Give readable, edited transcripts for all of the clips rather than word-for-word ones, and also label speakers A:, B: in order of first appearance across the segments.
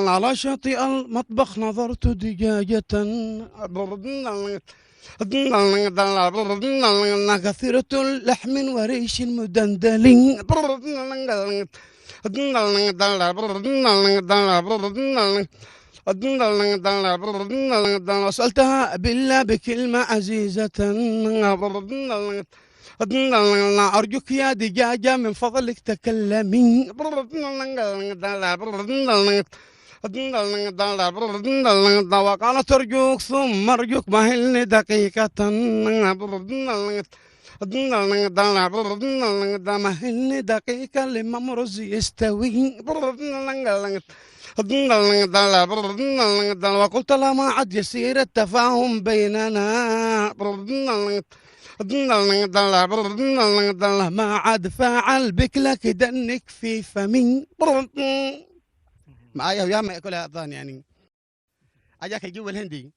A: على شاطئ المطبخ نظرت دجاجة كثيرة اللحم وريش مدندل. وسألتها بالله بكلمة عزيزة، أرجوك يا دجاجة من فضلك تكلمي. وقالت أرجوك ثم أرجوك مهلني دقيقة، مهلني دقيقة لما مرز يستوي. وقلت لها ما عاد يصير التفاهم بيننا، ما عاد فاعل بك لك دنك في فمي. معايا ويا ما ياكلها اذان يعني. اجاك الجو الهندي،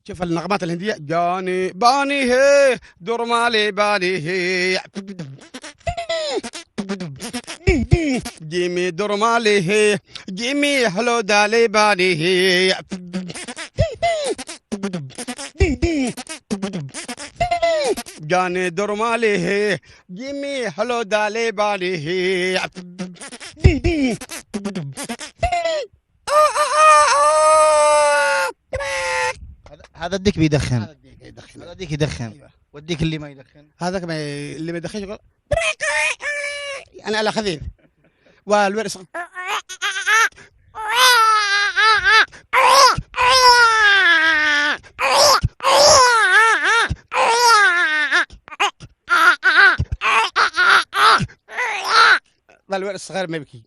A: شوف النغمات الهنديه. جاني باني هي دور مالي بالي هي، جيمي دور مالي هي، جيمي هلو دالي بالي هي. جاني دور مالي هي، جيمي هلو دالي بالي هي.
B: هذا الديك بيدخن،
A: هذا الديك يدخن،
B: هذا الديك يدخن.
A: ايوه.
B: والديك اللي ما يدخن
A: هذاك اللي ما يدخنش يقول انا على خفيف. والورث الصغير ما يبكي.